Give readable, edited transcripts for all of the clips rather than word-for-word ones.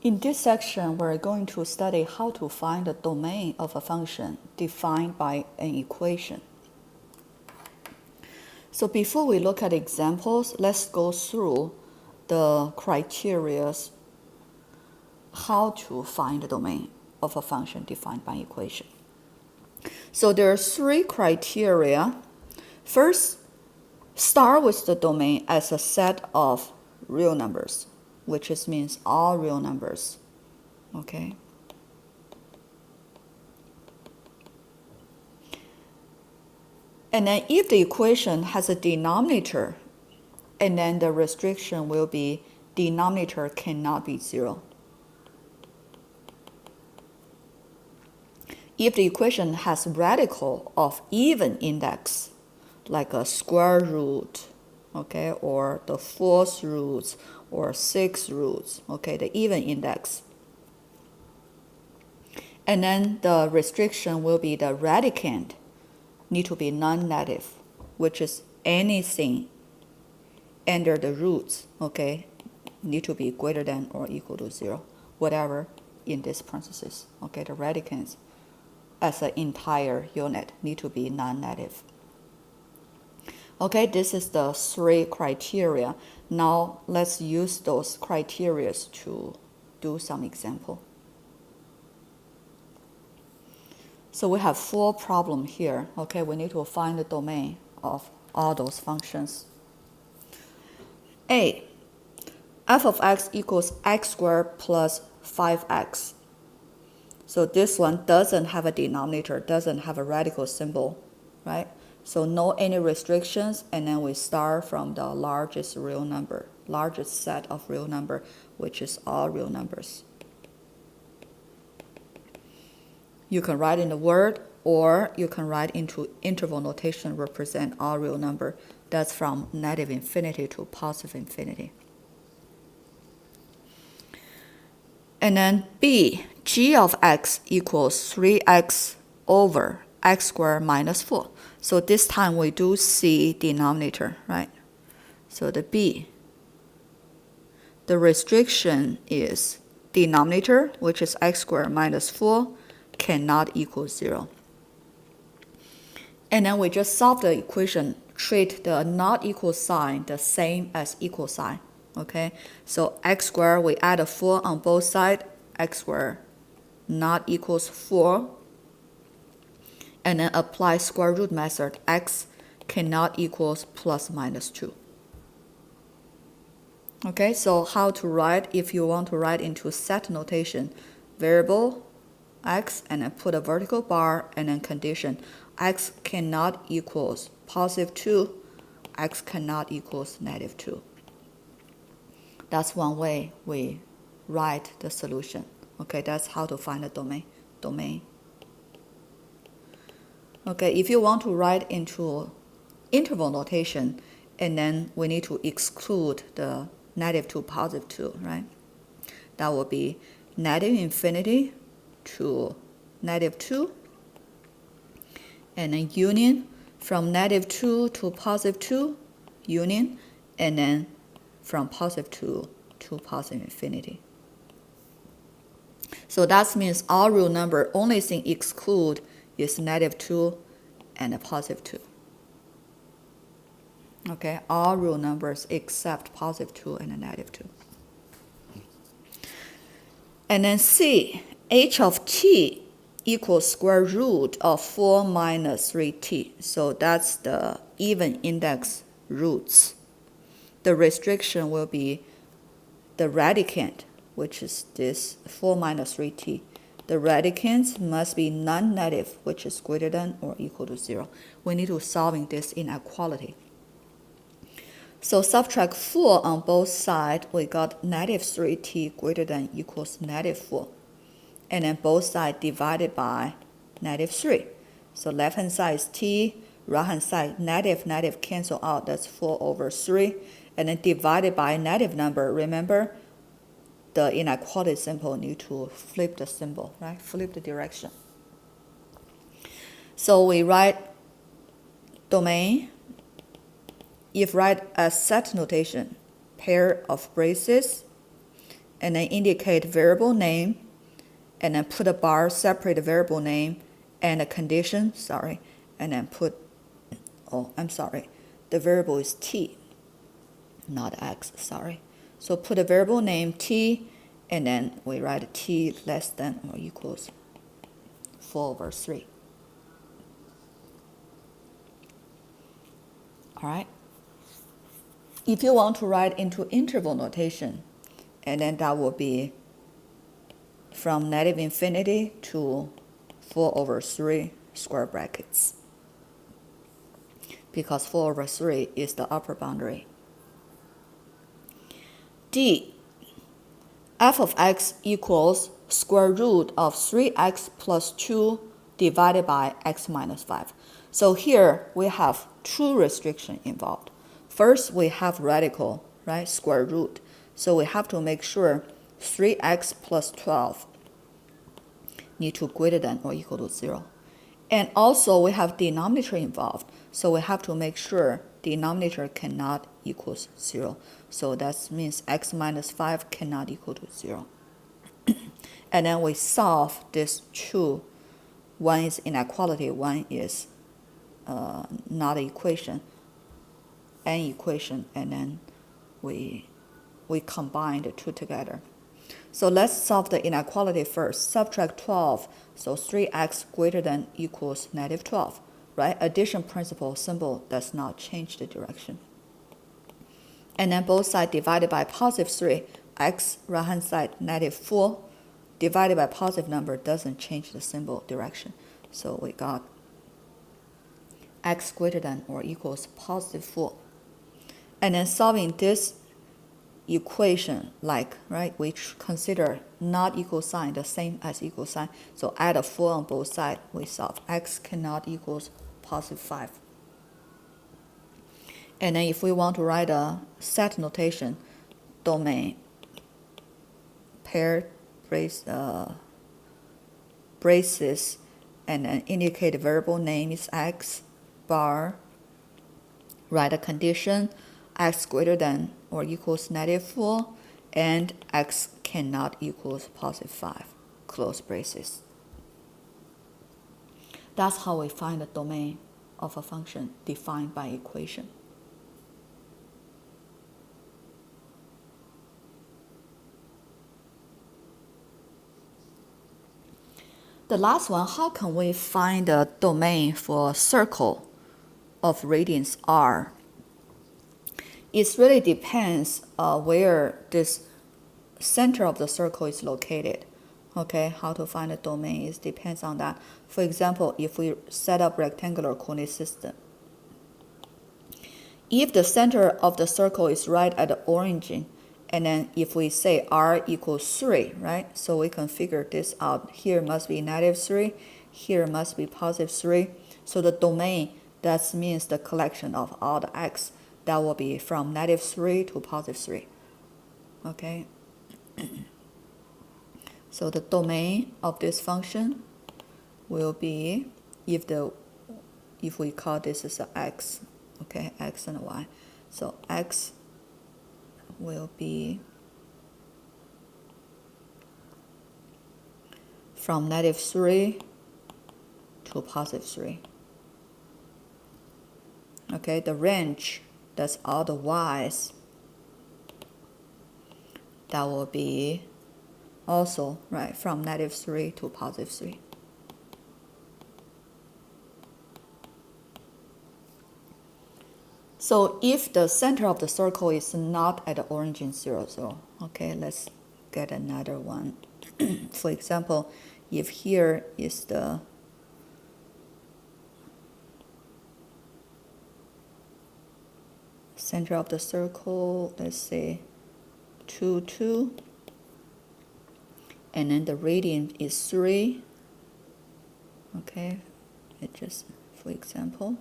In this section, we're going to study how to find the domain of a function defined by an equation. So before we look at examples, let's go through the criteria how to find the domain of a function defined by equation. So there are three criteria. First, start with the domain as a set of real numbers, which means all real numbers, okay? And then if the equation has a denominator, and then the restriction will be denominator cannot be 0. If the equation has radical of even index, like a square root, okay, or the fourth root, or sixth root, okay, the even index. And then the restriction will be the radicand need to be non-negative, which is anything under the roots, okay, need to be greater than or equal to 0, whatever in this parenthesis, okay, the radicands as an entire unit need to be non-negative. Okay, this is the three criteria. Now let's use those criteria to do some example. So we have 4 problems here. Okay, we need to find the domain of all those functions. A, f of x equals x squared plus 5x. So this one doesn't have a denominator, doesn't have a radical symbol, right? So no any restrictions, and then we start from the largest real number, largest set of real number, which is all real numbers. You can write in the word, or you can write into interval notation represent all real number. That's from negative infinity to positive infinity. And then B, g of x equals 3x over x squared minus 4. So this time we do see denominator, right? So the B, the restriction is denominator, which is x squared minus 4, cannot equal 0. And then we just solve the equation, treat the not equal sign the same as equal sign, okay? So x squared, we add a 4 on both sides, x squared not equals 4, and then apply square root method, x cannot equals plus minus 2. Okay, so how to write, if you want to write into set notation, variable x, and then put a vertical bar, and then condition, x cannot equals positive 2, x cannot equals negative 2. That's one way we write the solution. Okay, that's how to find the domain. Okay, if you want to write into interval notation, and then we need to exclude the negative 2, positive 2, right? That will be negative infinity to negative 2, and then union from negative 2 to positive 2, union, and then from positive 2 to positive infinity. So that means all real number, only thing exclude is negative 2 and a positive 2. Okay, all real numbers except positive 2 and a negative 2. And then C, h of t equals square root of 4 minus 3t. So that's the even index roots. The restriction will be the radicand, which is this 4 minus 3t. The radicands must be non-negative, which is greater than or equal to 0. We need to solving this inequality. So subtract 4 on both sides, we got negative 3t greater than equals negative 4. And then both sides divided by negative 3. So left hand side is t, right hand side negative cancel out, that's 4 over 3. And then divided by a negative number, remember, the inequality symbol need to flip the symbol, right? Flip the direction. So we write domain, if write as set notation, pair of braces, and then indicate variable name, and then put a bar, separate the variable name and a condition, and then put, the variable is t, not x, So put a variable name t, and then we write t less than or equals 4/3. All right. If you want to write into interval notation, and then that will be from -infinity to 4/3 square brackets, because 4/3 is the upper boundary. D, f of x equals square root of 3x plus 2 divided by x minus 5. So here we have two restrictions involved. First, we have radical, right, square root. So we have to make sure 3x plus 12 need to greater than or equal to 0. And also we have denominator involved. So we have to make sure denominator cannot equal 0. So that means x minus 5 cannot equal to 0. And then we solve these two. One is inequality, one is not an equation, an equation, and then we combine the two together. So let's solve the inequality first. Subtract 12, so 3x greater than equals -12, right? Addition principle symbol does not change the direction. And then both sides divided by +3, x right hand side -4, divided by positive number doesn't change the symbol direction. So we got x greater than or equals +4. And then solving this equation, right, we consider not equal sign the same as equal sign. So add a 4 on both sides, we solve x cannot equals +5. And then if we want to write a set notation, domain, pair braces, and then indicate the variable name is x, bar, write a condition, x greater than or equals -4, and x cannot equals +5, close braces. That's how we find the domain of a function defined by equation. The last one, how can we find the domain for a circle of radius r? It really depends where this center of the circle is located. Okay, how to find the domain, it depends on that. For example, if we set up rectangular coordinate system, if the center of the circle is right at the origin, and then if we say r equals 3, right? So we can figure this out. Here must be -3, here must be +3. So the domain, that means the collection of all the x. That will be from -3 to +3. Okay? So the domain of this function will be, if we call this as a x, okay, x and y. So x will be from -3 to +3. Okay, the range, that's all the y's. That will be also, right, from -3 to +3. So if the center of the circle is not at the origin 0, 0, okay, let's get another one. For example, if here is the center of the circle, let's say 2, 2, and then the radius is 3, okay, it just, for example.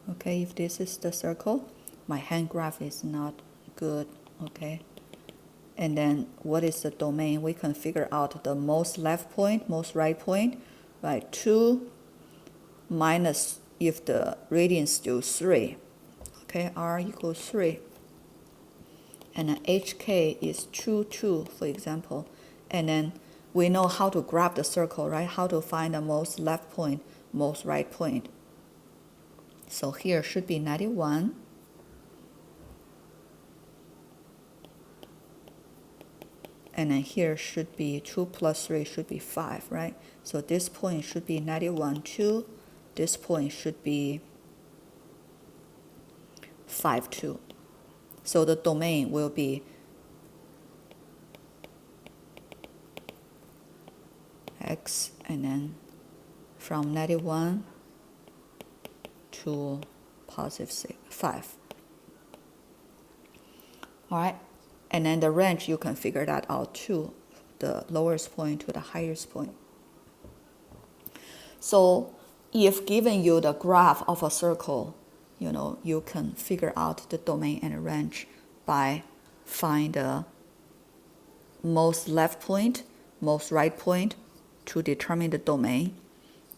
Okay, if this is the circle, my hand graph is not good, okay. And then what is the domain? We can figure out the most left point, most right point, right? 2 minus, if the radius is still 3, Okay, r equals 3. And then hk is 2, 2, for example. And then we know how to graph the circle, right? How to find the most left point, most right point. So here should be 91. And then here should be 2 plus 3 should be 5, right? So this point should be 91, 2. This point should be 5, 2. So the domain will be x, and then from 91 to positive 5. All right, and then the range, you can figure that out too, the lowest point to the highest point. So if given you the graph of a circle, you can figure out the domain and the range by find the most left point, most right point to determine the domain.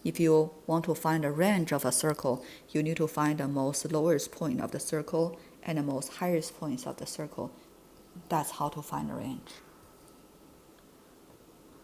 If you want to find the range of a circle, you need to find the most lowest point of the circle and the most highest points of the circle. That's how to find the range.